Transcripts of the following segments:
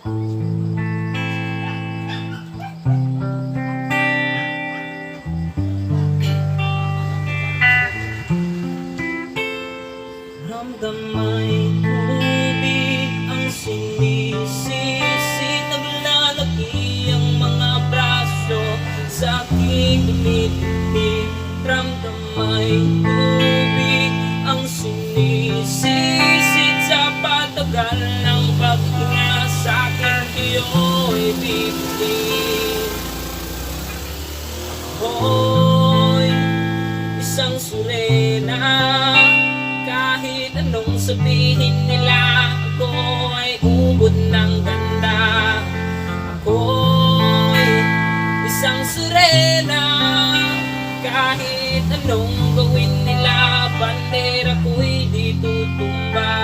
Ramdamay tubig ang sinisisig, naglalaki ang mga braso sa aking dumitibig. Ramdamay tubig ang sinisisig sa patagal ng paghinga sa akin kayo'y bibigin. Ako'y isang surena, kahit anong sabihin nila, ako ay ubod ng ganda. Ako'y isang sirena, kahit anong gawin nila, bandera ko'y di tutumba.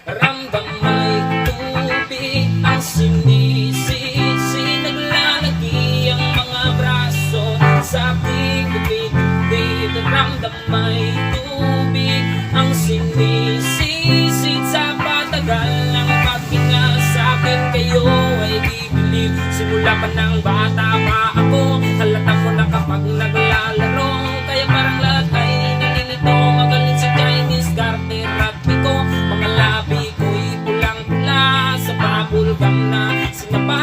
Ramdamay tubig ang sinisisi, naglalagi ang mga braso sa aking bibig. Ramdamay tubig ang sinisisid sa patagal ng paghinga sa akin kayo ay bibilib. Simula pa ng bata pa ako, halata ko na kapag naglalaro, kaya parang lahat ay nalilito. Magaling si Chinese garter at piko, mga labi ko'y pulang-pula sa pabulgam na sinapa.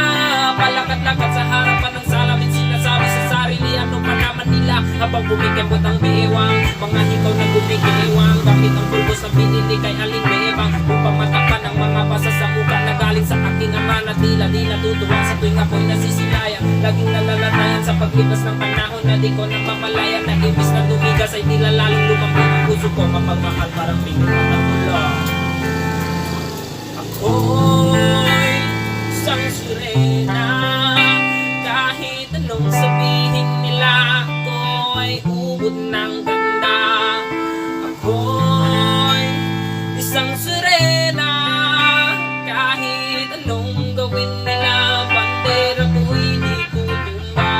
Palakat-lakat sa harapan ng salamin, sinasabi sa sarili ano pa naman nila habang bumikibot ang bewang. Mga hikaw na gumigiwang gamit ang pulbos na binili kay Aling Bebang, upang matakpan ang mga basa sa mukha na galing sa aking ama na tila di natutuwa sa tuwing ako'y nasisilayan. Laging nalalatayan sa paglipas ng panahon na di ko napapalayan, na ibis na tumigas ay tila lalong lumambot ang puso ko kapag mahal parang pingin at natulog. Ako'y isang sirena, kahit anong sabihin nila, ako ay ubod ng ganda. Ako'y isang sirena, kahit anong gawin nila, bandera ko'y di tutumba.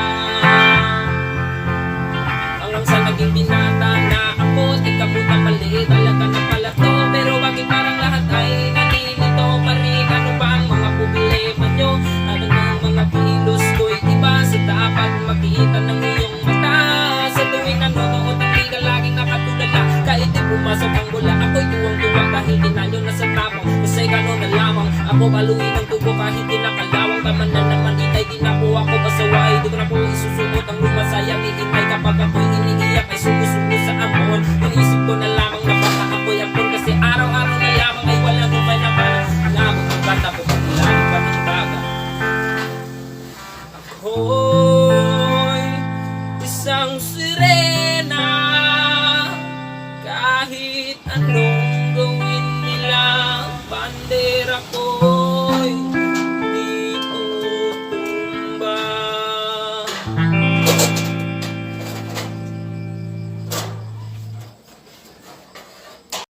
Hanggang sa naging binata na ako, di ka muna mali, talaga na pala to. Pero bakit parang lahat ay nalilito pa rin? Ano ba ang mga problema nyo? Ano ang mga kilos ko'y iba sa dapat makita ng iyong mata? Sa tuwing nanonood ang di ka laging nakatulala, kahit di pumasok ang bola, ako'y tuwang-tuwang dahil tinanyo na sa tapang. Kasi gano'n na lamang ako baluin ng tubo kahit di nakalawang. Tama na naman itay, di na po ako pasaway, di ko na po isusumot ang lumasayang iimay. Kapag ako'y iniiyak ay sumusubo sa amon, iniisip ko na lamang na baka ako'y ampon. Kasi araw-araw na lamang ay walang rumay na parang labot ang bata po pag ilan pa ng dagat. Ako'y isang sirena, kahit anong gawin nila, bandera ko'y di tutumba.